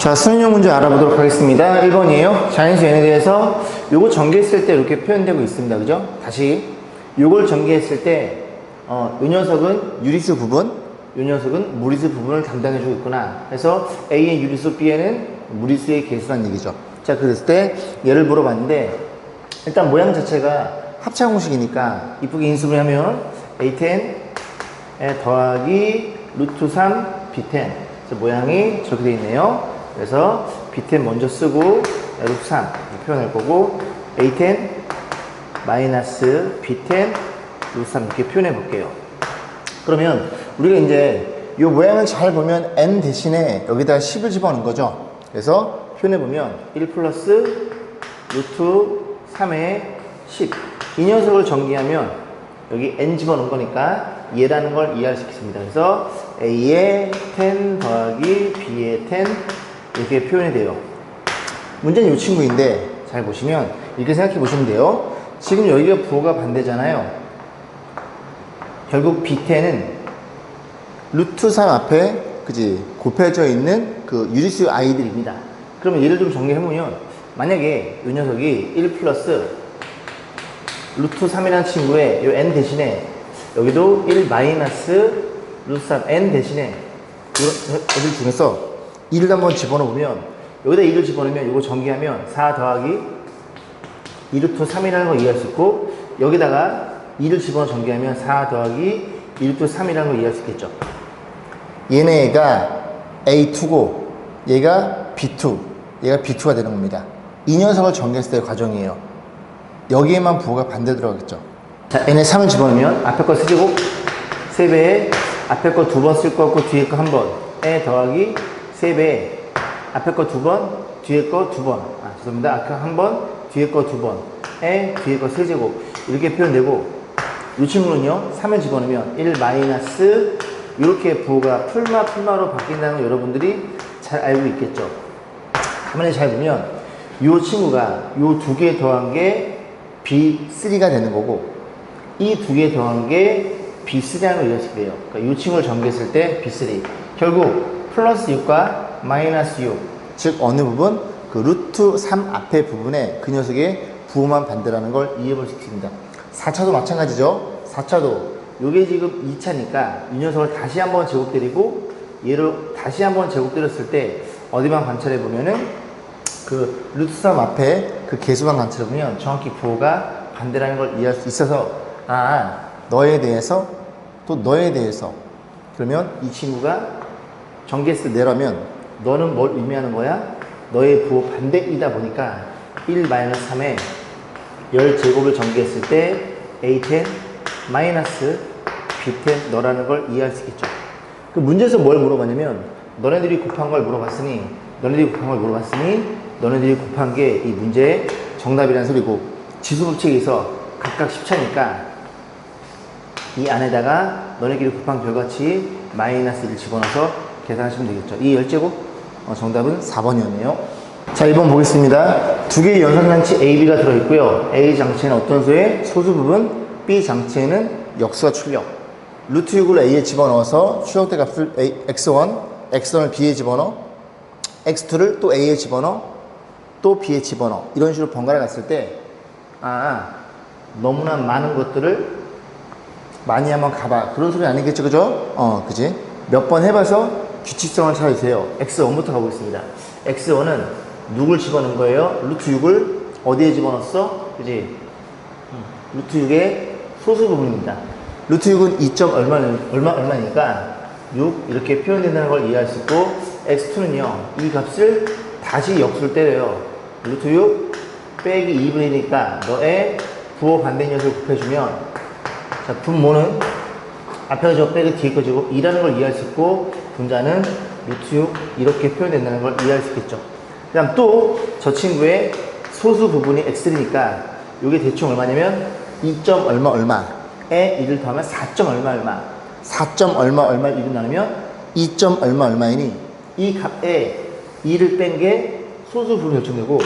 자, 수능용 문제 알아보도록 하겠습니다. 1번이에요. 자연수 n에 대해서 요거 전개했을 때 이렇게 표현되고 있습니다. 그죠? 다시 요걸 전개했을 때 요 녀석은 유리수 부분, 요 녀석은 무리수 부분을 담당해주고 있구나. 그래서 A의 유리수, B에는 무리수의 개수란 얘기죠. 자, 그랬을 때 얘를 물어봤는데 일단 모양 자체가 합차 공식이니까 이쁘게 인수분해 하면 A10 더하기 루트 3 B10. 그래서 모양이 저렇게 되어 있네요. 그래서 B10 먼저 쓰고 루트 3 이렇게 표현할 거고 A10 마이너스 B10 루트 3 이렇게 표현해 볼게요. 그러면 우리가 이제 이 모양을 잘 보면 n 대신에 여기다 10을 집어넣은 거죠. 그래서 표현해 보면 1 플러스 루트 3의 10. 이 녀석을 전개하면 여기 n 집어넣은 거니까 얘라는 걸 이해할 수 있습니다. 그래서 A의 10 더하기 B의 10 이렇게 표현이 돼요. 문제는 이 친구인데 잘 보시면 이렇게 생각해 보시면 돼요. 지금 여기가 부호가 반대잖아요. 결국 B10은 루트 3 앞에 그지 곱해져 있는 그 유리수 아이들입니다. 그러면 얘를 좀 정리해보면 만약에 이 녀석이 1 플러스 루트 3이라는 친구의 요 n 대신에 여기도 1 마이너스 루트 3 n 대신에 애들 중에서 2를 한번 집어넣으면 여기다 2를 집어넣으면 이거 전개하면 4 더하기 2루트 3이라는 걸 이해할 수 있고 여기다가 2를 집어넣어 전개하면 4 더하기 2루트 3이라는 걸 이해할 수 있겠죠. 얘네가 A2고 얘가 B2 얘가 B2가 되는 겁니다. 이 녀석을 전개했을 때의 과정이에요. 여기에만 부호가 반대 들어가겠죠. 자, n에 3을 집어넣으면 앞에 거 쓰고 3배에 앞에 거 2번 쓸 거 없고 뒤에 거 1번에 더하기 3배에 앞에 거 2번 뒤에 거 2번 죄송합니다. 앞에 1번 뒤에 거 2번에 뒤에 거 3제곱 이렇게 표현되고 이 친구는요 3을 집어넣으면 1 마이너스 이렇게 부호가 풀마로 바뀐다는 걸 여러분들이 잘 알고 있겠죠. 화면에 잘 보면 이 친구가 이 두 개 더한 게 B3가 되는 거고 이 두 개 더한 게 B3라는 걸 이해할 수 있어요. 그러니까 이 친구를 전개했을 때 B3 결국 플러스 6과 마이너스 6 즉 어느 부분? 그 루트 3 앞에 부분에 그 녀석의 부호만 반대라는 걸 이해해 볼 수 있습니다. 4차도 마찬가지죠. 4차도 요게 지금 2차니까 이 녀석을 다시 한번 제곱 때리고 얘를 다시 한번 제곱 때렸을 때 어디만 관찰해 보면은 그 루트 3 앞에 그 개수만 관찰해 보면 정확히 부호가 반대라는 걸 이해할 수 있어서 너에 대해서 또 너에 대해서 그러면 이 친구가 전개했을 때 내라면 너는 뭘 의미하는 거야? 너의 부호 반대이다 보니까 1-3에 10제곱을 전개했을 때 A10 마이너스 B10 너라는 걸 이해할 수 있겠죠. 그 문제에서 뭘 물어봤냐면 너네들이 곱한 걸 물어봤으니 너네들이 곱한 게 이 문제의 정답이라는 소리고 지수법칙에서 각각 10차니까 이 안에다가 너네끼리 곱한 결과치 마이너스 1을 집어넣어서 계산하시면 되겠죠. 이 10제곱 정답은 4번이었네요. 자, 1번 보겠습니다. 두 개의 연산장치 AB가 들어있고요. A 장치에는 어떤 수의 소수 부분, B 장치에는 역수가 출력. 루트 6을 A에 집어넣어서 출력대 값을 X1, X1을 B에 집어넣어, X2를 또 A에 집어넣어, 또 B에 집어넣어. 이런 식으로 번갈아 갔을 때 너무나 많은 것들을 많이 한번 가봐. 그런 소리 아니겠죠, 그죠? 그지? 몇 번 해봐서 규칙성을 찾아주세요. X1부터 가보겠습니다. X1은 누굴 집어넣은 거예요? 루트 6을 어디에 집어넣었어? 그지? 루트 6의 소수 부분입니다. 루트 6은 2. 얼마니까 6 이렇게 표현된다는 걸 이해할 수 있고 X2는요, 이 값을 다시 역수를 때려요. 루트 6 빼기 2분의 1이니까 너의 부호 반대 녀석을 곱해주면 자, 분모는 앞에 저 빼기 뒤에 거지고 2라는 걸 이해할 수 있고 분자는 루트 6 이렇게 표현된다는 걸 이해할 수 있겠죠. 그 다음 또 저 친구의 소수 부분이 X3니까 이게 대충 얼마냐면 2. 얼마에 1을 더하면 4. 얼마 4. 얼마 1을 나누면 2. 얼마이니 이 값에 2를 뺀 게 소수 부분이 결정되고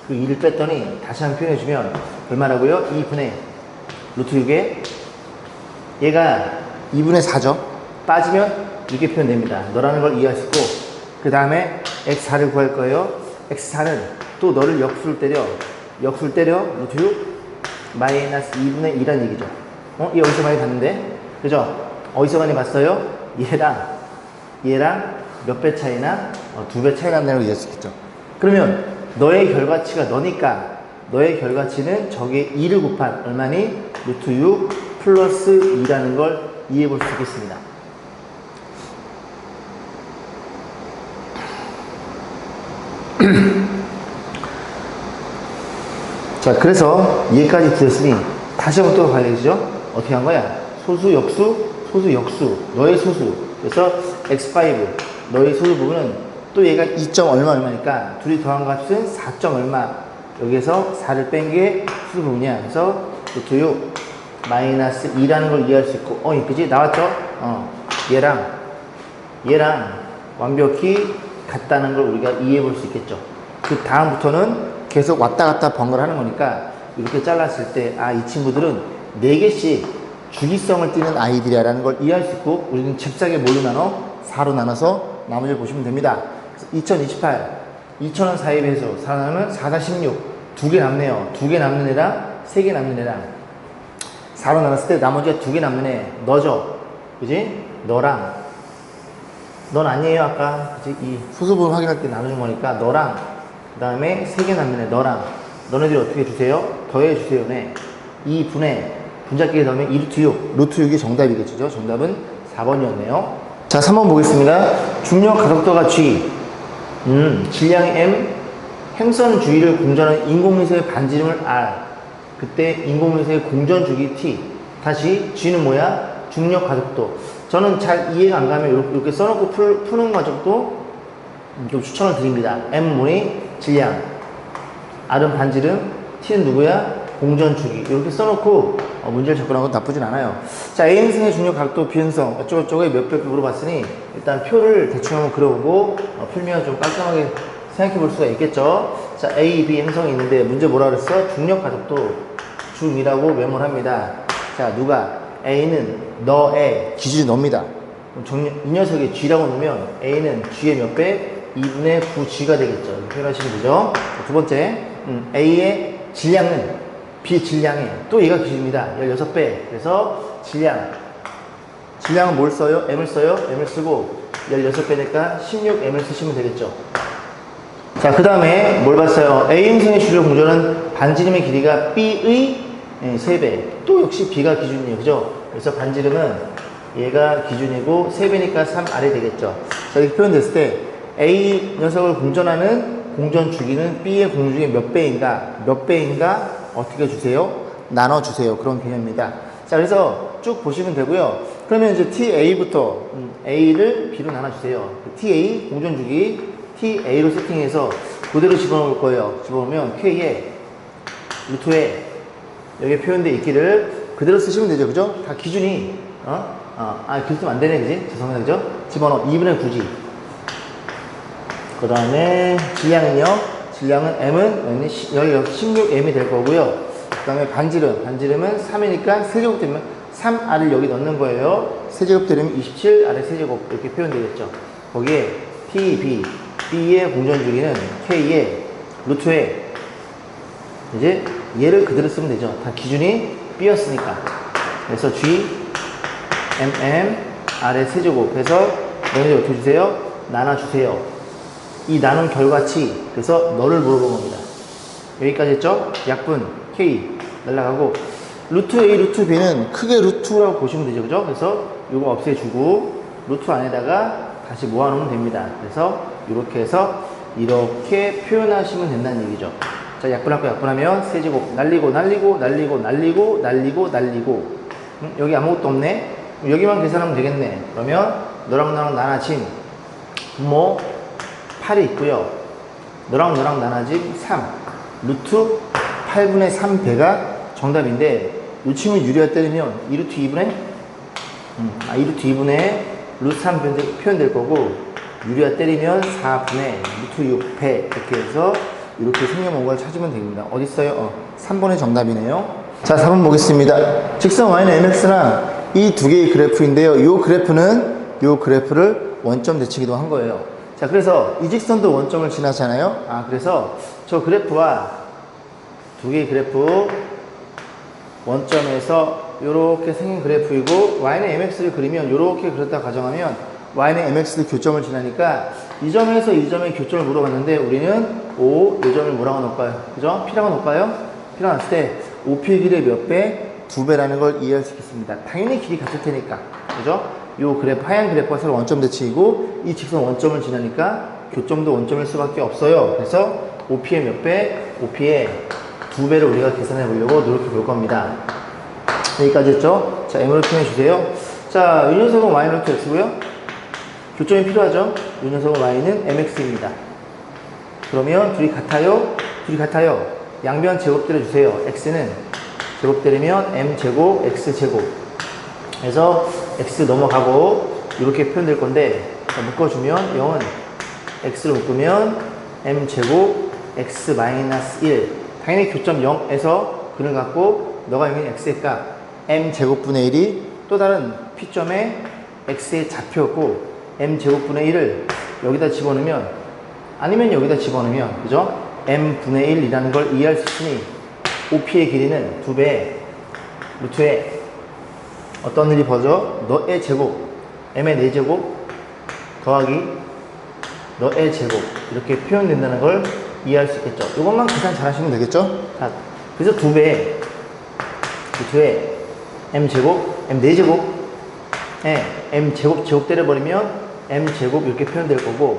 그 2를 뺐더니 다시 한번 표현해주면 얼마라고요? 2분의 루트 6에 얘가 2분의 4죠. 빠지면 이렇게 표현됩니다. 너라는 걸 이해할 수 있고 그 다음에 x4를 구할 거예요. x4는 또 너를 역수를 때려. 루트 6 마이너스 2분의 2란 얘기죠. 얘 어디서 많이 봤는데? 그죠? 어디서 많이 봤어요? 얘랑 몇 배 차이나? 2배 차이 난다는 걸 이해할 수 있겠죠. 그러면 너의 결과치가 너니까 너의 결과치는 저기에 2를 곱한 얼마니? 루트 6 플러스 2라는 걸 이해해 볼 수 있겠습니다. 자, 그래서 얘까지 드렸으니 다시 한번 또 봐야 되죠? 어떻게 한 거야? 소수, 역수, 너의 소수. 그래서 x5, 너의 소수 부분은 또 얘가 2점 얼마니까 둘이 더한 값은 4점 얼마. 여기에서 4를 뺀 게 소수 부분이야. 그래서 루트 6 마이너스 2라는 걸 이해할 수 있고, 그지? 나왔죠? 얘랑 완벽히 같다는 걸 우리가 이해해 볼 수 있겠죠. 그 다음부터는 계속 왔다 갔다 번갈아하는 거니까 이렇게 잘랐을 때, 이 친구들은 4개씩 주기성을 띠는 아이들이라는 걸 이해할 수 있고, 우리는 잽싸게 뭘로 나눠? 4로 나눠서 나머지를 보시면 됩니다. 2028, 2000원 사입해서 4 나누면 4, 4, 16. 2개 남네요. 2개 남는 애랑 3개 남는 애랑 4로 나눴을 때 나머지가 2개 남는 애 너죠. 그지? 너랑 넌 아니에요. 아까 그지? 이 소수분 확인할 때 나눠준 거니까 너랑 그 다음에 3개 남는 애 너랑 너네들이 어떻게 주세요? 더해 주세요. 네. 2분의 분자끼리 넣으면 2루트 6. 루트 6이 정답이겠죠. 정답은 4번이었네요. 자, 3번 보겠습니다. 중력 가속도가 G, 질량이 M, 행선 주위를 공전하는 인공위성의 반지름을 R. 그때 인공위성의 공전 주기 T. 다시 G는 뭐야? 중력 가속도. 저는 잘 이해가 안 가면 이렇게 써놓고 푸는 과정도 좀 추천을 드립니다. M 뭐니? 질량. R은 반지름. T는 누구야? 공전 주기. 이렇게 써놓고 문제를 접근하고 나쁘진 않아요. 자, A행성의 중력 각도 비행성 어쩌고저쩌고에 몇 배 물어봤으니 일단 표를 대충 한번 그려보고 풀면 좀 깔끔하게 생각해 볼 수가 있겠죠. 자, A, B 행성이 있는데 문제 뭐라 그랬어? 중력 가속도 중이라고 메모를 합니다. 자, 누가? A는 너의 기준이 너입니다. 그럼 이 녀석의 G라고 놓으면 A는 G의 몇 배? 2분의 9G가 되겠죠. 이렇게 표현하시면 되죠. 자, 두 번째, A의 질량은 B 질량에 또 얘가 기준입니다. 16배. 그래서 질량은 뭘 써요? M을 써요? M을 쓰고 16배니까 16M을 쓰시면 되겠죠. 자, 그 다음에 뭘 봤어요? A행성의 주력 공전은 반지름의 길이가 B의 3배. 또 역시 B가 기준이에요. 그죠? 그래서 반지름은 얘가 기준이고 3배니까 3R이 되겠죠. 자, 이렇게 표현됐을 때 A 녀석을 공전하는 공전 주기는 B의 공전 중에 몇 배인가 어떻게 주세요? 나눠주세요. 그런 개념입니다. 자, 그래서 쭉 보시면 되고요. 그러면 이제 TA부터 A를 B로 나눠주세요. TA 공전 주기 TA로 세팅해서 그대로 집어넣을 거예요. 집어넣으면 K에 루트에 여기 표현되어 있기를 그대로 쓰시면 되죠. 그죠? 다 기준이 그렇게 쓰면 안 되네. 그지? 죄송합니다. 그죠? 집어넣어. 2분의 9G. 그 다음에 질량은요? 질량은 M은 16M이 될 거고요. 그 다음에 반지름은 3이니까 세제곱 되면 3R을 여기 넣는 거예요. 세제곱 되면 27, R의 세제곱 이렇게 표현되겠죠. 거기에 T, B, B의 공전 주기는 K의 루트에 이제 얘를 그대로 쓰면 되죠. 다 기준이 B였으니까. 그래서 G, MM, R의 세제곱 해서 너희들 어떻게 주세요? 나눠주세요. 이 나눈 결과치, 그래서 너를 물어본 겁니다. 여기까지 했죠? 약분 K 날라가고 루트 A, 루트 B는 크게 루트라고 보시면 되죠. 그죠? 그래서 이거 없애주고 루트 안에다가 다시 모아놓으면 됩니다. 그래서 이렇게 해서 이렇게 표현하시면 된다는 얘기죠. 자, 약분하면 세제곱 날리고 여기 아무것도 없네? 여기만 계산하면 되겠네. 그러면 너랑 나랑 나눠진 8이 있고요. 너랑 나눠진 3 루트 8분의 3배가 정답인데 이 친구 유리화 때리면 2루트 2분의 2루트 3 표현될 거고 유리화 때리면 4분의 루트 6배 이렇게 해서 이렇게 생겨본 걸 찾으면 됩니다. 어디 있어요? 3번이 정답이네요. 자, 4번 보겠습니다. 직선 y는 mx랑 이 두 개의 그래프인데요. 이 그래프를 원점 대칭 이동한 거예요. 자, 그래서 이 직선도 원점을 지나잖아요. 그래서 저 그래프와 두 개의 그래프 원점에서 이렇게 생긴 그래프이고 y는 mx를 그리면 이렇게 그렸다 가정하면 y는 mx를 교점을 지나니까 이 점에서 이 점의 교점을 물어봤는데 우리는 O, 이 점을 뭐라고 놓을까요? 그죠? P라고 놓을까요? P라고 놨을 때 OP의 길의 몇 배? 2배라는 걸 이해할 수 있겠습니다. 당연히 길이 같을 테니까. 그죠? 요 그래프, 하얀 그래프가 서로 원점 대칭이고 이 직선 원점을 지나니까 교점도 원점일 수밖에 없어요. 그래서 OP의 몇 배? OP의 2배를 우리가 계산해 보려고 노력해 볼 겁니다. 여기까지 했죠? 자, M으로 표현해 주세요. 자, 이 녀석은 Y는 X고요. 교점이 필요하죠? 이 녀석은 Y는 MX입니다. 그러면 둘이 같아요? 둘이 같아요. 양변 제곱 때려주세요. X는 제곱 때리면 M제곱, X제곱. 그래서 X 넘어가고 이렇게 표현될 건데 자, 묶어주면 0은 X를 묶으면 M제곱, X-1 당연히 교점 0에서 근을 갖고 너가 여기는 X의 값 M제곱분의 1이 또 다른 P점에 X의 좌표고 M제곱분의 1을 여기다 집어넣으면 아니면 여기다 집어넣으면 그죠? M분의 1이라는 걸 이해할 수 있으니 OP의 길이는 2배 루트에 어떤 일이 벌어져? 너의 제곱 M의 4제곱 더하기 너의 제곱 이렇게 표현된다는 걸 이해할 수 있겠죠. 이것만 계산 잘 하시면 되겠죠? 자, 그래서 2배 루트에 M제곱 M 4제곱 M제곱 제곱 때려버리면 M제곱 이렇게 표현될 거고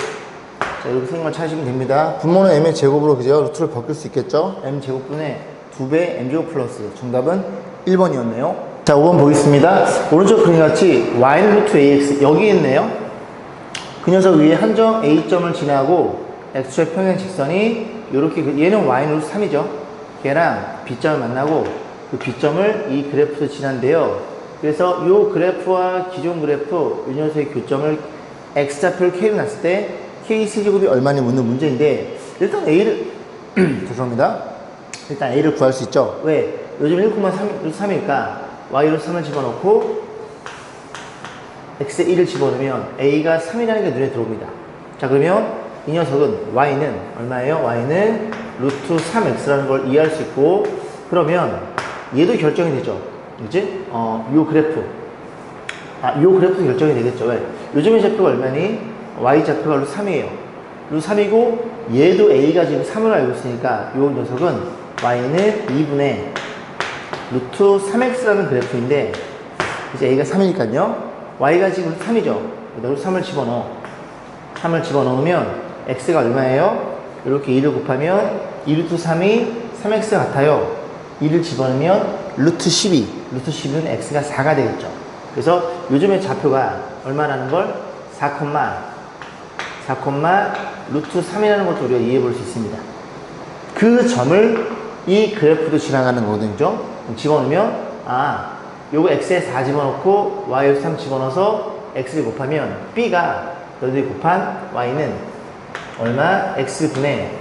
자, 이렇게 생각만 찾으시면 됩니다. 분모는 M의 제곱으로 그죠? 루트를 벗길 수 있겠죠? M제곱분의 2배 M제곱 플러스 정답은 1번이었네요. 자, 5번 보겠습니다. 오른쪽 그림같이 Y는 루트 AX 여기 있네요. 그 녀석 위에 한점 A점을 지나고 X축의 평행 직선이 이렇게 얘는 Y는 루트 3이죠. 걔랑 B점을 만나고 그 B점을 이 그래프도 지난데요. 그래서 이 그래프와 기존 그래프 이 녀석의 교점을 X좌표를 K로 놨을 때 K 세제곱이 얼마니 묻는 문제인데 일단 A를 죄송합니다. 일단 A를 구할 수 있죠. 왜? 요즘 1,3이니까 Y로 3을 집어넣고 X에 1을 집어넣으면 A가 3이라는 게 눈에 들어옵니다. 자, 그러면 이 녀석은 Y는 얼마예요? Y는 루트 3X라는 걸 이해할 수 있고 그러면 얘도 결정이 되죠. 그치? 요 그래프 요 그래프도 결정이 되겠죠. 왜? 요즘의 좌표가 얼마니? Y 좌표가 루트 3이에요. 루트 3이고 얘도 A가 지금 3으로 알고 있으니까 요 녀석은 Y는 2분의 루트 3X라는 그래프인데 이제 A가 3이니까요. Y가 지금 루트 3이죠. 루트 3을 집어넣어. 3을 집어넣으면 X가 얼마예요? 이렇게 2를 곱하면 2 루트 3이 3X 같아요. 2를 집어넣으면 루트 12. 루트 12는 X가 4가 되겠죠. 그래서 요즘의 좌표가 얼마라는 걸 4, 루트 3이라는 것도 우리가 이해해 볼 수 있습니다. 그 점을 이 그래프도 지나가는 거거든요. 집어넣으면 요거 X에 4 집어넣고 Y에 3 집어넣어서 X를 곱하면 B가 너희들이 곱한 Y는 얼마? X분의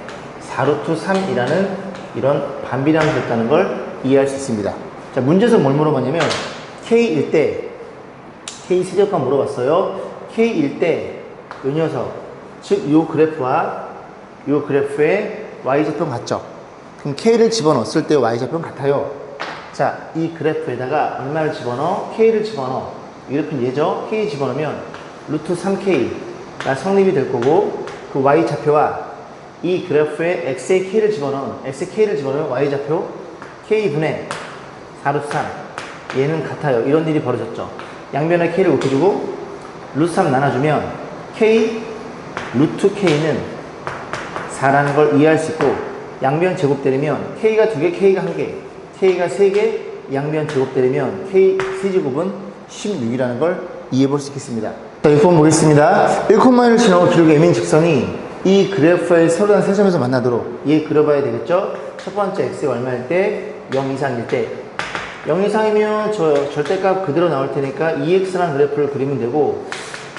4루트 3이라는 이런 반비례함이 됐다는 걸 이해할 수 있습니다. 자, 문제에서 뭘 물어봤냐면 K일 때 K 세제곱값 물어봤어요. K일 때 이 녀석 즉 요 그래프와 요 그래프의 Y좌표는 같죠? 그럼 K를 집어넣었을 때 Y좌표는 같아요. 자, 이 그래프에다가 얼마를 집어넣어? K를 집어넣어. 이렇게 얘죠? K 집어넣으면 루트 3K가 성립이 될 거고 그 Y좌표와 이 그래프에 X의 K를 집어넣으면 Y좌표 K분의 4루트 3 얘는 같아요. 이런 일이 벌어졌죠. 양변에 K를 곱해주고 루트 3 나눠주면 K, 루트 K는 4라는 걸 이해할 수 있고 양변 제곱 때리면 K가 2개, K가 1개 K가 3개, 양변 제곱 때리면 K 세제곱은 16이라는 걸 이해해 볼 수 있겠습니다. 자, 6번 보겠습니다. 1,1을 지나고 기록의 M인 직선이 이 그래프의 서로 다른 세 점에서 만나도록 얘 그려봐야 되겠죠? 첫 번째 X가 얼마일 때? 0 이상일 때 0 이상이면 저 절대값 그대로 나올 테니까 2X라는 그래프를 그리면 되고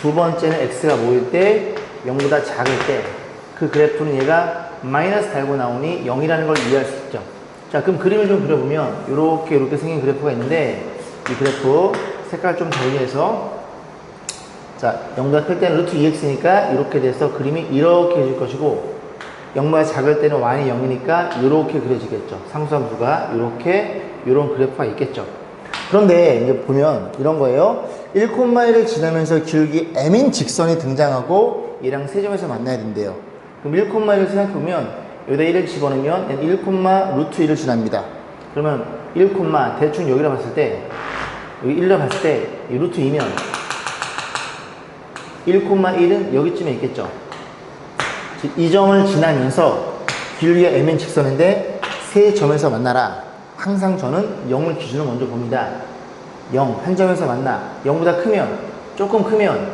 두 번째는 X가 뭐일 때? 0보다 작을 때 그 그래프는 얘가 마이너스 달고 나오니 0이라는 걸 이해할 수 있죠. 자, 그럼 그림을 좀 그려보면 이렇게 생긴 그래프가 있는데 이 그래프 색깔 좀 달리해서 자, 0보다 클 때는 루트 2x니까 이렇게 돼서 그림이 이렇게 해줄 것이고 0보다 작을 때는 y는 0이니까 이렇게 그려지겠죠. 상수함수가 이렇게 이런 그래프가 있겠죠. 그런데 이제 보면 이런 거예요. 1,1을 지나면서 기울기 m인 직선이 등장하고 얘랑 세점에서 만나야 된대요. 그럼 1,1을 생각해보면 여기다 1을 집어넣으면 1, 루트 1을 지납니다. 그러면 1, 대충 여기라 봤을 때 여기 1로 봤을 때 이 루트 2면 1,1은 여기쯤에 있겠죠. 이 점을 지나면서 기울기가 m인 직선인데 세 점에서 만나라. 항상 저는 0을 기준으로 먼저 봅니다. 0, 한 점에서 만나. 0보다 크면, 조금 크면,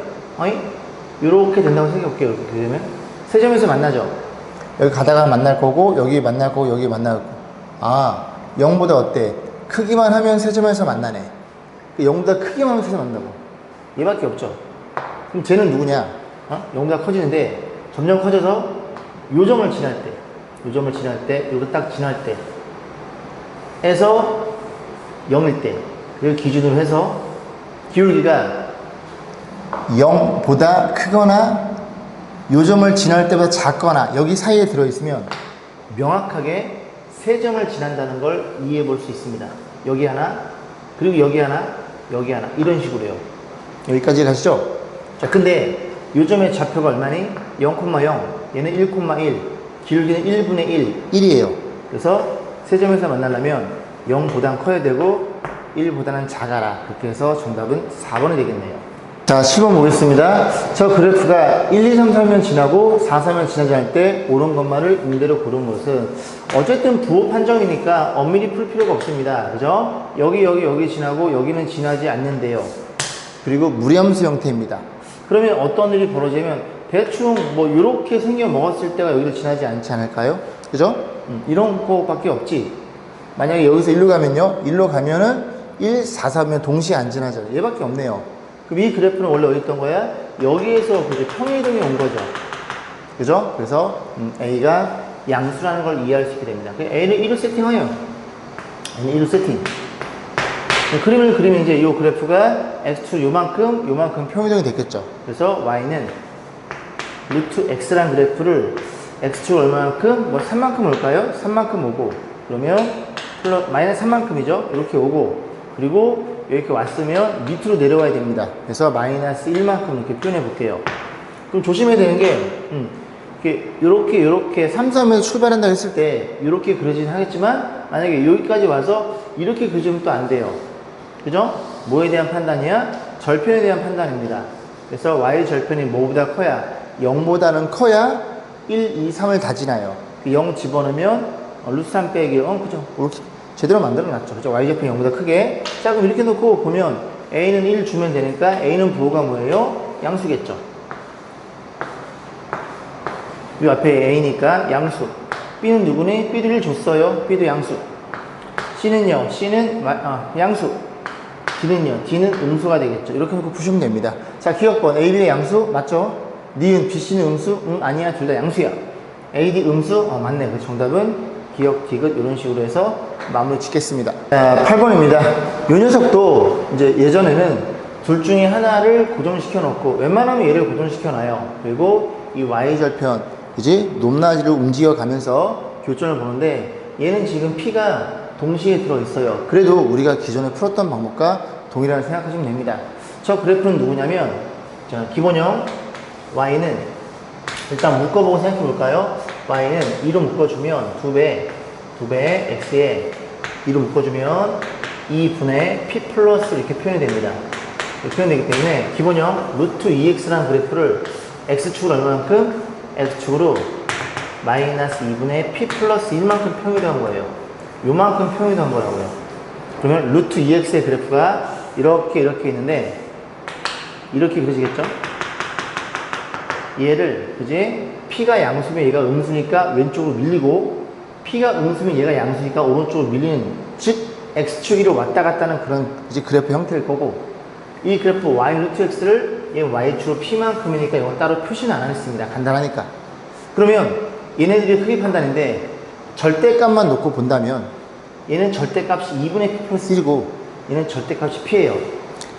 이렇게 된다고 생각해 볼게요. 이렇게 되면. 세 점에서 만나죠. 여기 가다가 만날 거고, 여기 만날 거고, 여기 만날 거고. 아, 0보다 어때? 크기만 하면 세 점에서 만나네. 0보다 크기만 하면 세 점 만나고. 얘밖에 없죠. 그럼 쟤는 누구냐? 0보다 커지는데, 점점 커져서 요 점을 지날 때, 요 점을 지날 때, 요거 딱 지날 때, 해서 0일 때, 이걸 기준으로 해서 기울기가 0보다 크거나 요 점을 지날 때보다 작거나 여기 사이에 들어있으면 명확하게 세 점을 지난다는 걸 이해해 볼 수 있습니다. 여기 하나, 그리고 여기 하나, 여기 하나, 이런 식으로요. 여기까지 가시죠? 자, 근데 요 점의 좌표가 얼마니? 0,0, 얘는 1,1, 기울기는 1분의 1, 1이에요. 그래서 세 점에서 만나려면 0보단 커야 되고 1보다는 작아라. 그렇게 해서 정답은 4번이 되겠네요. 자, 10번 보겠습니다. 저 그래프가 1, 2, 3, 4면 지나고 4, 4면 지나지 않을 때 오른 것만을 임대로 고른 것은 어쨌든 부호 판정이니까 엄밀히 풀 필요가 없습니다. 그죠? 여기 지나고 여기는 지나지 않는데요. 그리고 무리함수 형태입니다. 그러면 어떤 일이 벌어지면 대충 뭐 이렇게 생겨 먹었을 때가 여기를 지나지 않지 않을까요? 그죠? 이런 거밖에 없지. 만약에 여기서 1로 가면요. 1로 가면은 1, 4, 4면 동시에 안 지나잖아요. 얘밖에 없네요. 그럼 이 그래프는 원래 어디 있던 거야? 여기에서 그죠? 평행이동이 온 거죠. 그죠? 그래서 A가 양수라는 걸 이해할 수 있게 됩니다. A는 1을 세팅하여. A는 1을 세팅. 그림을 그리면 이제 이 그래프가 X2 요만큼 평행이동이 됐겠죠. 그래서 Y는 루트 X라는 그래프를 X2가 얼마만큼? 뭐 3만큼 올까요? 3만큼 오고 그러면 마이너스 3만큼이죠. 이렇게 오고 그리고 이렇게 왔으면 밑으로 내려와야 됩니다. 그래서 마이너스 1만큼 이렇게 표현해 볼게요. 그럼 조심해야 되는 게 이렇게 3, 3에서 출발한다 했을 때 이렇게 그려지긴 하겠지만 만약에 여기까지 와서 이렇게 그려지면 또 안 돼요. 그죠? 뭐에 대한 판단이야? 절편에 대한 판단입니다. 그래서 y 절편이 뭐보다 커야 0보다는 커야 1, 2, 3을 다 지나요. 0 집어넣으면 루트 3 빼기 그죠? 이렇게 제대로 만들어 놨죠. 그죠? y좌표가 0보다 크게. 자, 그럼 이렇게 놓고 보면 a는 1 주면 되니까 a는 부호가 뭐예요? 양수겠죠. 이 앞에 a니까 양수. b는 누구니? b도 1 줬어요. b도 양수. c는요? c는 양수. d는요? d는 음수가 되겠죠. 이렇게 놓고 푸시면 됩니다. 자, 기억번 a, b의 양수 맞죠? 니은, b, c는 음수? 아니야. 둘 다 양수야. a, d 음수? 맞네. 그 정답은 기억, 디귿 이런 식으로 해서 마무리 짓겠습니다. 자, 8번입니다. 이 녀석도 이제 예전에는 둘 중에 하나를 고정시켜 놓고 웬만하면 얘를 고정시켜 놔요. 그리고 이 y절편 그지? 높낮이를 움직여 가면서 교점을 보는데 얘는 지금 p가 동시에 들어 있어요. 그래도 우리가 기존에 풀었던 방법과 동일하게 생각하시면 됩니다. 저 그래프는 누구냐면 자, 기본형 y는 일단 묶어보고 생각해 볼까요? y는 2로 묶어주면 2배 x에 2로 묶어주면 2분의 p 플러스 이렇게 표현이 됩니다. 이렇게 표현되기 때문에 기본형 루트 2x라는 그래프를 x축으로 얼마만큼? x축으로 마이너스 2분의 p 플러스 1만큼 평이동한 거예요. 요만큼 평이동한 거라고요. 그러면 루트 2x의 그래프가 이렇게 있는데 이렇게 그려지겠죠? 얘를 그지? p가 양수면 얘가 음수니까 왼쪽으로 밀리고 p가 음수면 얘가 양수니까 오른쪽으로 밀리는 즉 x축 1로 왔다 갔다 하는 그런 이제 그래프 형태일 거고 이 그래프 y 루트 x를 얘 y축으로 p만큼이니까 이건 따로 표시는 안 하겠습니다. 간단하니까. 그러면 얘네들이 크기 판단인데 절대값만 놓고 본다면 얘는 절대값이 2분의 p 플러스 1이고 얘는 절대값이 p예요.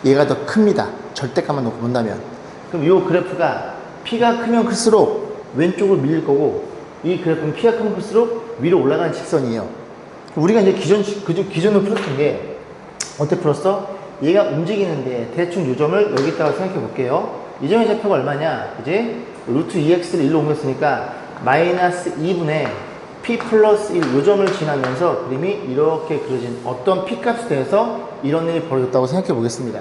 얘가 더 큽니다. 절대값만 놓고 본다면. 그럼 이 그래프가 P가 크면 클수록 왼쪽으로 밀릴 거고, 이 그래프는 P가 크면 클수록 위로 올라가는 직선이에요. 우리가 이제 기존으로 풀었던 게 어떻게 풀었어? 얘가 움직이는데 대충 요점을 여기다가 생각해 볼게요. 이 점의 좌표가 얼마냐? 이제 루트 2x를 1로 옮겼으니까 마이너스 2분의 p 플러스 1 요점을 지나면서 그림이 이렇게 그려진 어떤 p 값에 대해서 이런 일이 벌어졌다고 생각해 보겠습니다.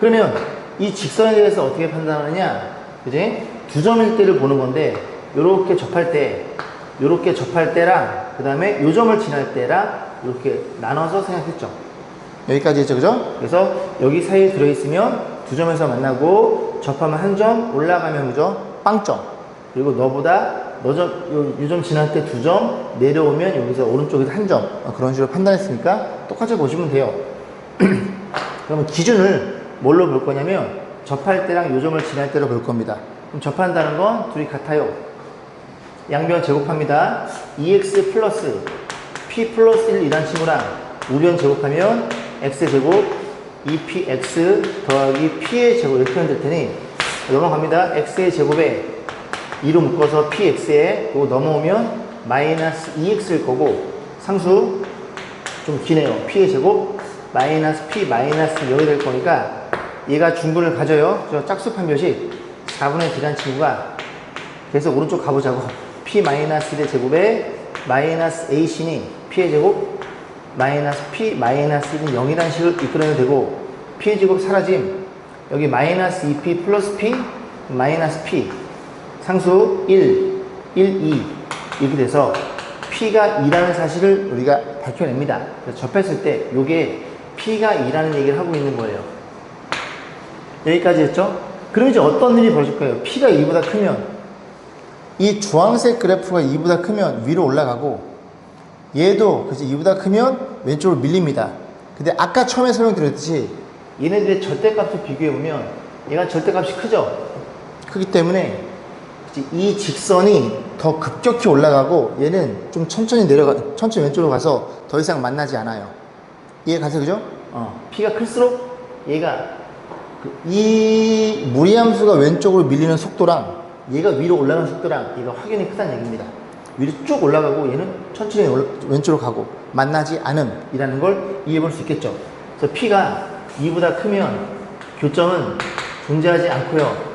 그러면 이 직선에 대해서 어떻게 판단하느냐? 그지? 두 점일 때를 보는 건데, 요렇게 접할 때랑 그 다음에 요점을 지날 때랑 이렇게 나눠서 생각했죠. 여기까지 했죠, 그죠? 그래서 여기 사이에 들어있으면 두 점에서 만나고, 접하면 한 점, 올라가면 그죠? 빵점. 그리고 요점 지날 때 두 점, 내려오면 여기서 오른쪽에서 한 점. 그런 식으로 판단했으니까 똑같이 보시면 돼요. 그러면 기준을 뭘로 볼 거냐면, 접할 때랑 요점을 지날 때로 볼 겁니다. 그럼 접한다는 건 둘이 같아요. 양변 제곱합니다. 2x 플러스 p 플러스 1 이란 친구랑 우변 제곱하면 x의 제곱 2px 더하기 p의 제곱 이렇게 하면 될 테니 넘어갑니다. x의 제곱에 2로 묶어서 px에 그거 넘어오면 마이너스 2x일 거고, 상수 좀 기네요. p의 제곱 마이너스 p 마이너스 0이 될 거니까 얘가 중분을 가져요. 저 짝수판 표식 4분의 D란 친구가, 그래서 오른쪽 가보자고. p 마이너스 1의 제곱에 마이너스 a신이 p의 제곱 마이너스 p 마이너스 1은 0이라는 식을 이끌어내면 되고, p의 제곱 사라짐, 여기 마이너스 2p 플러스 p 마이너스 p 상수 1, 2 이렇게 돼서 p가 2라는 사실을 우리가 밝혀냅니다. 그래서 접했을 때 요게 p가 2라는 얘기를 하고 있는 거예요. 여기까지 했죠? 그럼 이제 어떤 일이 벌어질 거예요? p가 2보다 크면 이 주황색 그래프가 2보다 크면 위로 올라가고, 얘도 그치 2보다 크면 왼쪽으로 밀립니다. 근데 아까 처음에 설명드렸듯이 얘네들의 절대값을 비교해보면 얘가 절대값이 크죠? 크기 때문에 이 직선이 더 급격히 올라가고 얘는 좀 천천히 왼쪽으로 가서 더 이상 만나지 않아요. 이해 가세요, 그죠? P가 클수록 얘가 이 무리함수가 왼쪽으로 밀리는 속도랑 얘가 위로 올라가는 속도랑 얘가 확연히 크다는 얘기입니다. 위로 쭉 올라가고 얘는 천천히 왼쪽으로 가고 만나지 않음이라는 걸 이해해 볼 수 있겠죠. 그래서 P가 2보다 크면 교점은 존재하지 않고요.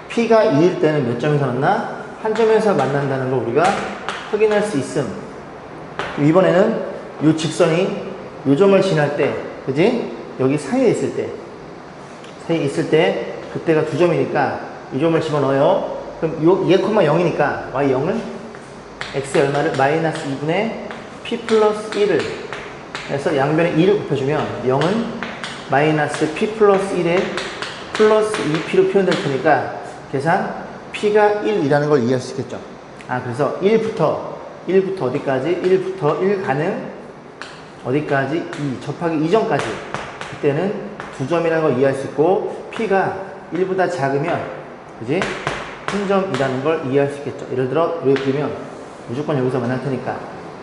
P가 2일 때는 몇 점에서 만나? 한 점에서 만난다는 걸 우리가 확인할 수 있음. 이번에는 이 직선이 요 점을 지날 때, 그지? 여기 사이에 있을 때 그때가 두 점이니까 이 점을 집어넣어요. 그럼 얘, 0이니까 y0은 x의 얼마를? 마이너스 2분의 p 플러스 1을 해서 양변에 2를 곱해주면 0은 마이너스 p 플러스 1에 플러스 2p로 표현될 테니까 계산 p가 1이라는 걸 이해할 수 있겠죠. 그래서 1부터 어디까지? 1부터 1 가능 어디까지? 2 접하기 이전까지, 그때는 두 점이라는 걸 이해할 수 있고, p가 1보다 작으면 그지? 한 점이라는 걸 이해할 수 있겠죠. 예를 들어 이렇게 그리면 무조건 여기서 만날 테니까.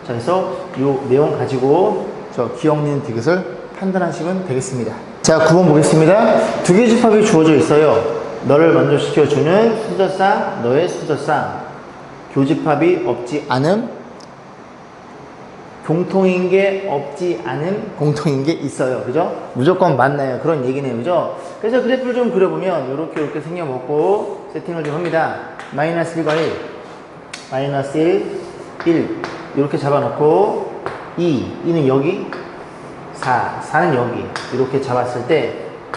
자, 그래서 이 내용 가지고 저 기억니은 디귿을 판단하시면 되겠습니다. 자, 9번 보겠습니다. 두 개의 집합이 주어져 있어요. 너를 만족시켜주는 순서상, 너의 순서상, 교집합이 없지 않음, 공통인 게 없지 않음, 공통인 게 있어요. 그죠? 무조건 맞나요? 그런 얘기네요. 그죠? 그래서 그래프를 좀 그려보면 이렇게 생겨먹고 세팅을 좀 합니다. 마이너스 1과 1, 마이너스 1 이렇게 잡아놓고 2는 여기, 4는 여기 이렇게 잡았을 때,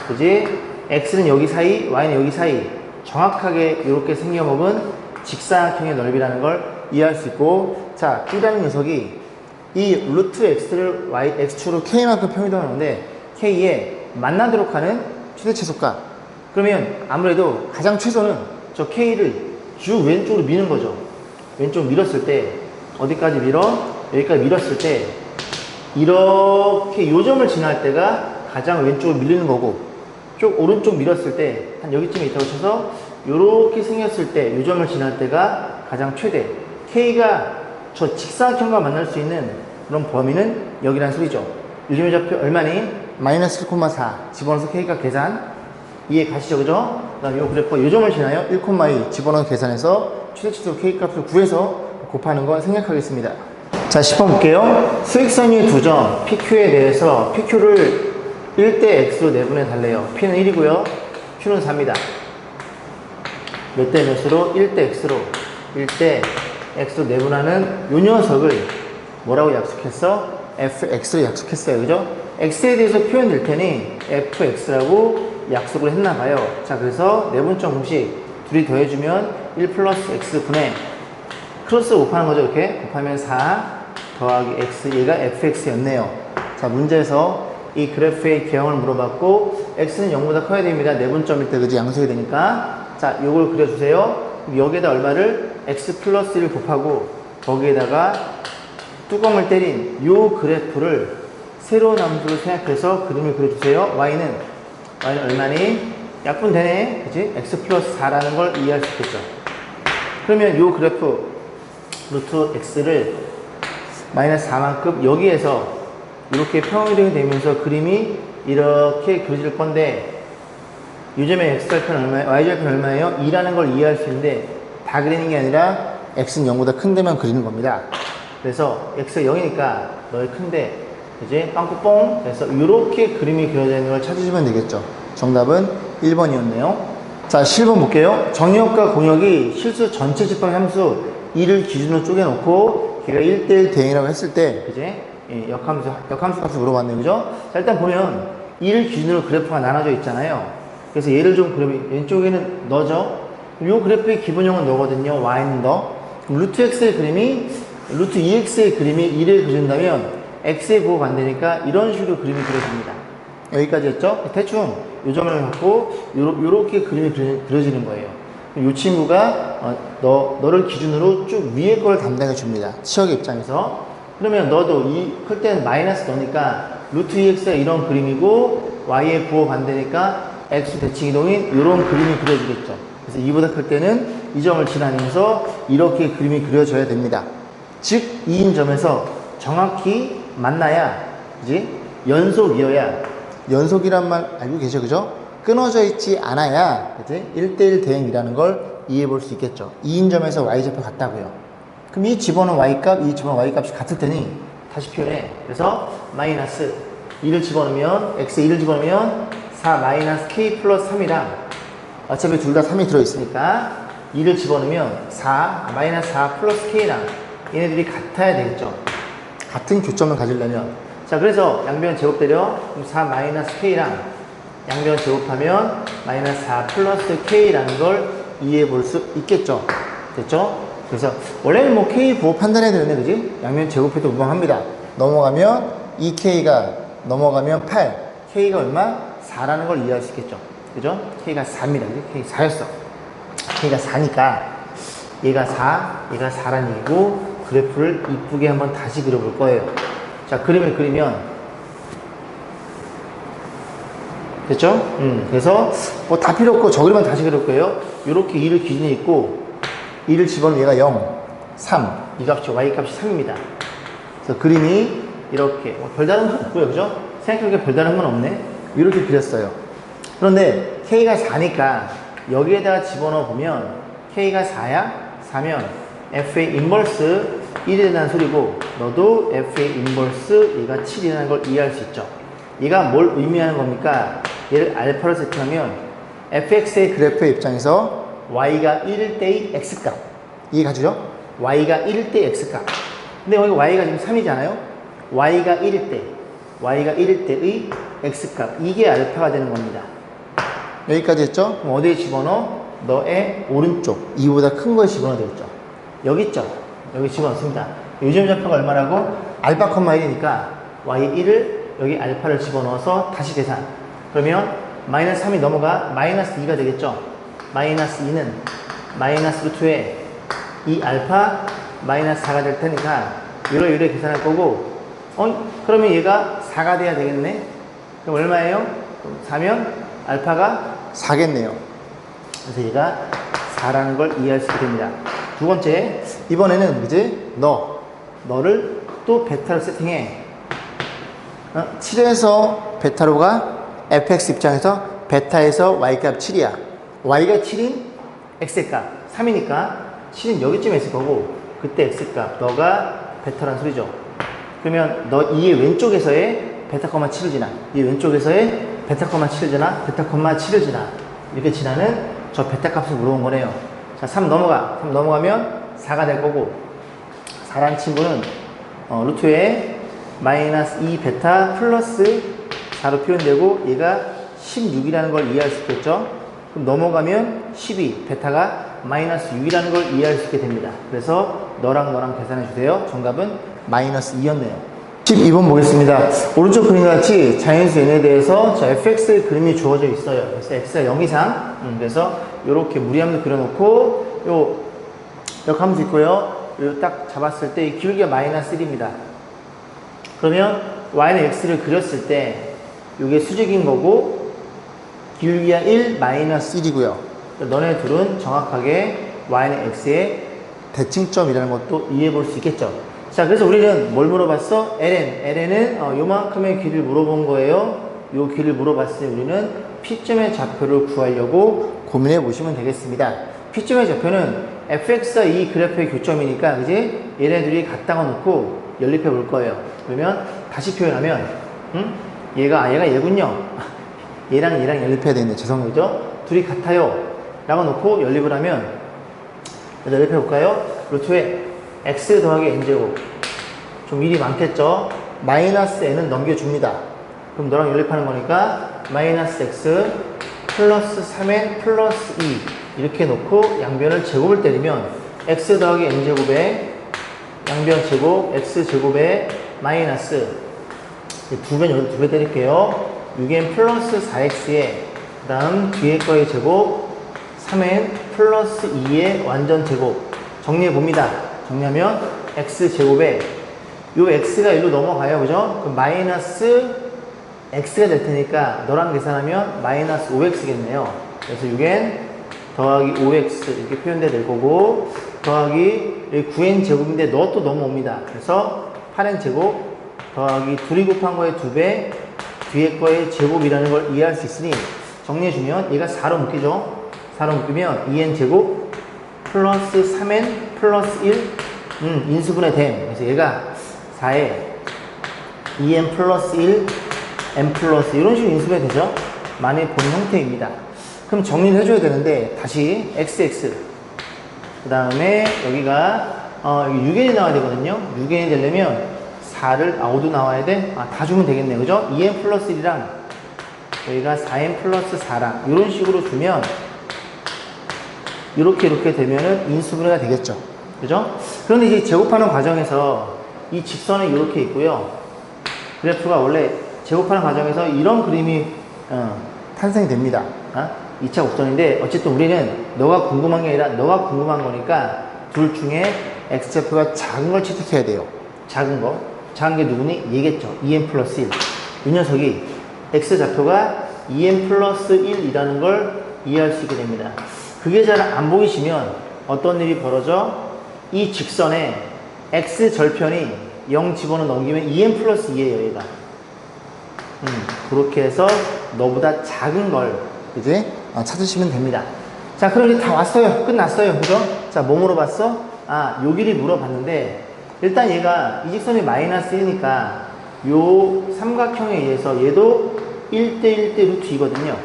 그지? x는 여기 사이, y는 여기 사이, 정확하게 이렇게 생겨먹은 직사각형의 넓이라는 걸 이해할 수 있고, 자, B라는 녀석이 이 루트 x를 x축으로 k만큼 평이동하는데 k에 만나도록 하는 최대 최소값. 그러면 아무래도 가장 최소는 저 k를 쭉 왼쪽으로 미는 거죠. 왼쪽 밀었을 때 어디까지 밀어? 여기까지 밀었을 때 이렇게 요점을 지날 때가 가장 왼쪽으로 밀리는 거고, 쭉 오른쪽 밀었을 때 한 여기쯤에 있다고 쳐서 이렇게 생겼을 때 요점을 지날 때가 가장 최대. k가 저 직사각형과 만날 수 있는 그런 범위는 여기라는 소리죠. 요즘의 좌표 얼마니? 마이너스 1,4 집어넣어서 k가 계산. 이해 가시죠, 그죠? 그 다음 요 그래프가 요점을 지나요. 1,2 집어넣은 계산해서 최대치수 K값을 구해서 곱하는 거 생략하겠습니다. 자, 10번 볼게요. 수익선이 2점, PQ에 대해서 PQ를 1대 X로 내분해 달래요. P는 1이고요. Q는 4입니다. 몇 대 몇으로? 1대 X로. 1대 X로 내분하는 요 녀석을 뭐라고 약속했어? fx로 약속했어요. 그죠? x에 대해서 표현될 테니 fx라고 약속을 했나 봐요. 자, 그래서 내분점 공식 둘이 더해주면 1 플러스 x분의 크로스 곱하는 거죠. 이렇게 곱하면 4 더하기 x, 얘가 fx였네요. 자, 문제에서 이 그래프의 개형을 물어봤고 x는 0보다 커야 됩니다. 내분점일 때 그지? 양수이 되니까. 자, 요걸 그려주세요. 여기에다 얼마를? x 플러스 1 곱하고 거기에다가 뚜껑을 때린 요 그래프를 새로운 함수로 생각해서 그림을 그려주세요. y는 얼마니? 약분 되네. 그치? x 플러스 4라는 걸 이해할 수 있겠죠. 그러면 요 그래프 루트 x를 마이너스 4만큼 여기에서 이렇게 평행이동이 되면서 그림이 이렇게 그려질 건데 요즘에 x절편 얼마예요? y절편 얼마예요? 2라는 걸 이해할 수 있는데 다 그리는 게 아니라 x는 0보다 큰 데만 그리는 겁니다. 그래서 x가 0이니까 너희 큰데 이제 빵꾸뽕 그래서 이렇게 그림이 그려져 있는 걸 찾으시면 되겠죠. 정답은 1번이었네요. 자, 7번 볼게요. 정역과 공역이 실수 전체 집합 함수 2를 기준으로 쪼개놓고 걔가 1대1 대응이라고 했을 때 그제 역함수 값을 물어봤네요. 그죠? 자, 일단 보면 2를 기준으로 그래프가 나눠져 있잖아요. 그래서 얘를 좀 그려보면 왼쪽에는 너죠. 이 그래프의 기본형은 너거든요. y는 너. 그럼 루트 x의 그림이 루트 2x의 그림이 2를 그린다면 x의 부호 반대니까 이런 식으로 그림이 그려집니다. 여기까지였죠? 대충 요 점을 갖고 요렇게 그림이 그려지는 거예요. 이 친구가 너를 기준으로 쭉 위에 걸 담당해 줍니다. 치역의 입장에서. 그러면 너도 클 때는 마이너스 너니까 루트 2x가 이런 그림이고 y의 부호 반대니까 x 대칭 이동인 이런 그림이 그려지겠죠. 그래서 2보다 클 때는 이 점을 지나면서 이렇게 그림이 그려져야 됩니다. 즉 2인 점에서 정확히 만나야 그지? 연속이어야 연속이란 말 알고 계셔 그죠? 끊어져 있지 않아야 그지? 1대1 대응이라는 걸 이해해 볼 수 있겠죠. 2인 점에서 y좌표 같다고요. 그럼 이 집어넣은 y값, 이 집어넣은 y값이 같을 테니 다시 표현해. 그래서 마이너스 2를 집어넣으면 x에 2를 집어넣으면 4 마이너스 k 플러스 3이랑 어차피 둘 다 3이 들어있으니까 2를 집어넣으면 4 마이너스 4 플러스 k랑 얘네들이 같아야 되겠죠. 같은 교점을 가지려면. 자, 그래서 양변 제곱되려 4 마이너스 k랑 양변 제곱하면 마이너스 4 플러스 k라는 걸 이해해 볼 수 있겠죠. 됐죠? 그래서 원래는 뭐 k 부호 판단해야 되는데 그지? 양변 제곱해도 무방합니다. 넘어가면 2k가 넘어가면 8 k가 얼마? 4라는 걸 이해할 수 있겠죠. 그죠? k가 4입니다. 그지? k 4였어. k가 4니까 얘가 4, 얘가 4라는 얘기고 그래프를 이쁘게 한번 다시 그려볼 거예요. 자, 그림을 그리면 됐죠? 그래서 뭐 다 필요 없고 저 그림만 다시 그릴 거예요. 이렇게 2를 기준에 있고 2를 집어넣으면 얘가 0, 3 이 값이 y값이 3입니다. 그래서 그림이 이렇게 뭐 별다른 건 없고요. 그죠? 생각해보니까 별다른 건 없네. 이렇게 그렸어요. 그런데 k가 4니까 여기에다가 집어넣어 보면 k가 4야? 4면 f의 인버스 1이 된다는 소리고 너도 f의 인버스 얘가 7이라는 걸 이해할 수 있죠. 얘가 뭘 의미하는 겁니까? 얘를 알파로 세팅하면 fx의 그래프의 입장에서 y가 1일 때의 x값 이해 가시죠? y가 1일 때의 x값 근데 여기 y가 지금 3이잖아요. y가 1일 때의 x값 이게 알파가 되는 겁니다. 여기까지 했죠? 그럼 어디에 집어넣어? 너의 오른쪽 2보다 큰 거에 집어넣어야 되겠죠. 여기 있죠? 여기 집어넣습니다. 요즘 좌표가 얼마라고? 알파 콤마 1이니까 y 1을 여기 알파를 집어넣어서 다시 계산. 그러면 마이너스 3이 넘어가 마이너스 2가 되겠죠. 마이너스 2는 마이너스 루트에 2 알파 마이너스 4가 될 테니까 요래 계산할 거고 그러면 얘가 4가 돼야 되겠네. 그럼 얼마예요? 그럼 4면 알파가 4겠네요. 그래서 얘가 4라는 걸 이해할 수 있게 됩니다. 두 번째, 이번에는 이제 너를 또 베타로 세팅해. 7에서 베타로가 fx 입장에서 베타에서 y값 7이야. y가 7인 x의 값 3이니까 7은 여기쯤에 있을 거고 그때 x의 값 너가 베타란 소리죠. 그러면 너 이의 왼쪽에서의 베타, 7을 지나 이 왼쪽에서의 베타, 7을 지나 베타, 7을 지나 이렇게 지나는 저 베타 값을 물어본 거네요. 자, 3 넘어가면 4가 될 거고 4란 친구는 루트에 마이너스 2 베타 플러스 4로 표현되고 얘가 16이라는 걸 이해할 수 있겠죠. 그럼 넘어가면 12 베타가 마이너스 6이라는 걸 이해할 수 있게 됩니다. 그래서 너랑 계산해 주세요. 정답은 마이너스 2였네요. 12번 보겠습니다. 오른쪽 그림과 같이 자연수 n에 대해서 자, fx의 그림이 주어져 있어요. 그래서 x가 0 이상 그래서 이렇게 무리함도 그려놓고 요 함수 있고요. 요 딱 잡았을 때 이 기울기가 마이너스 1입니다. 그러면 y는 x를 그렸을 때 이게 수직인 거고 기울기가 1 마이너스 1이고요. 너네 둘은 정확하게 y는 x의 대칭점이라는 것도 이해해 볼 수 있겠죠. 자, 그래서 우리는 뭘 물어봤어? ln은 요만큼의 길이를 물어본 거예요. 요 길이를 물어봤을 때 우리는 P점의 좌표를 구하려고 고민해 보시면 되겠습니다. P점의 좌표는 fx와 이 그래프의 교점이니까 그지? 얘네들이 갖다가 놓고 연립해 볼 거예요. 그러면 다시 표현하면 얘가 얘군요. 얘랑 연립해야 되는데 죄송해요. 둘이 같아요 라고 놓고 연립을 하면 연립해 볼까요? 루트에 x 더하기 n제곱 좀 일이 많겠죠? 마이너스 n은 넘겨줍니다. 그럼 너랑 연립하는 거니까 마이너스 x 플러스 3n 플러스 2 이렇게 놓고 양변을 제곱을 때리면 x 더하기 n제곱에 양변 제곱 x제곱에 마이너스 두 배 때릴게요. 6n 플러스 4x에 그 다음 뒤에 거의 제곱 3n 플러스 2의 완전 제곱 정리해 봅니다. 정리하면 x제곱에 요 x가 일로 넘어가요. 그죠? 그럼 마이너스 x가 될 테니까 너랑 계산하면 마이너스 5x겠네요. 그래서 6n 더하기 5x 이렇게 표현돼야 될 거고 더하기 9n 제곱인데 너 또 넘어옵니다. 그래서 8n 제곱 더하기 둘이 곱한 거의 2배 뒤에 거의 제곱이라는 걸 이해할 수 있으니 정리해주면 얘가 4로 묶이죠. 4로 묶이면 2n 제곱 플러스 3n 플러스 1 인수분해 됨. 그래서 얘가 4에 2n 플러스 1 n 플러스 이런 식으로 인수분해 되죠. 많이 본 형태입니다. 그럼 정리를 해줘야 되는데 다시 xx 그 다음에 여기가 6n이 나와야 되거든요. 6n이 되려면 4를 5도 나와야 돼? 다 주면 되겠네요. 그죠? 2n 플러스 1이랑 여기가 4n 플러스 4랑 이런 식으로 주면 이렇게 되면은 인수분해가 되겠죠. 그죠? 그런데 이제 제곱하는 과정에서 이 직선은 이렇게 있고요. 그래프가 원래 제곱하는 과정에서 이런 그림이 탄생이 됩니다. 2차 곡선인데 어쨌든 우리는 너가 궁금한 게 아니라 너가 궁금한 거니까 둘 중에 x좌표가 작은 걸 채택해야 돼요. 작은 거. 작은 게 누구니? 얘겠죠. 2n 플러스 1. 이 녀석이 x좌표가 2n 플러스 1이라는 걸 이해할 수 있게 됩니다. 그게 잘 안 보이시면 어떤 일이 벌어져? 이 직선에 x절편이 0 집어넣어 넘기면 2n 플러스 2예요, 얘가. 그렇게 해서 너보다 작은 걸 이제 찾으시면 됩니다. 자, 그럼 이제 다 왔어요. 끝났어요. 그죠? 자, 뭐 물어봤어? 요 길이 물어봤는데 일단 얘가 이 직선이 마이너스 1이니까 요 삼각형에 의해서 얘도 1대 1대 루트 2거든요.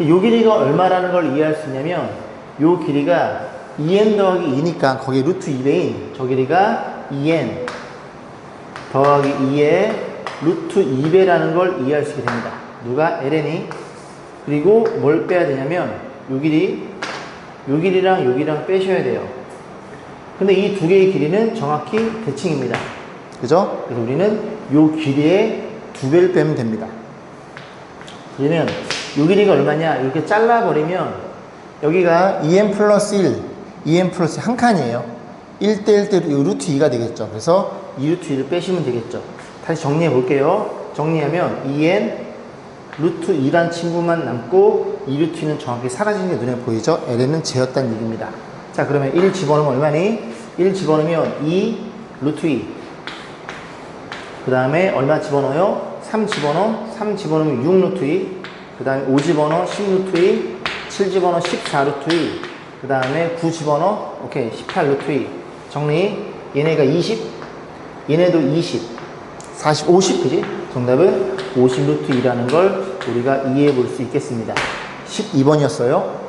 요 길이가 얼마라는 걸 이해할 수 있냐면 요 길이가 2n 더하기 2니까 거기에 루트 2배인 저 길이가 2n 더하기 2의 루트 2배라는 걸 이해할 수 있게 됩니다. 누가? ln이. 그리고 뭘 빼야 되냐면 요 길이랑 요 길이랑 빼셔야 돼요. 근데 이 두 개의 길이는 정확히 대칭입니다. 그죠? 그래서 우리는 요 길이의 2배를 빼면 됩니다. 그러면 요 길이가 얼마냐? 이렇게 잘라버리면 여기가 2n 플러스 1, 2n 플러스 한 칸이에요. 1대 1대 루트 2가 되겠죠. 그래서 2 루트 2를 빼시면 되겠죠. 다시 정리해 볼게요. 정리하면 2n 루트 2란 친구만 남고 2 루트 2는 정확히 사라지는 게 눈에 보이죠? ln은 제였다는 얘기입니다. 자, 그러면 1 집어넣으면 얼마니? 1 집어넣으면 2 루트 2. 그 다음에 얼마 집어넣어요? 3 집어넣으면 6 루트 2. 그 다음에 5 집어넣어 10 루트 2. 7 집어넣어 14 루트 2. 그 다음에 9 집어넣어. 오케이. 18 루트 2. 정리. 얘네가 20. 얘네도 20. 40, 50. 그지? 정답은 50 루트 2라는 걸 우리가 이해해 볼 수 있겠습니다. 12번이었어요.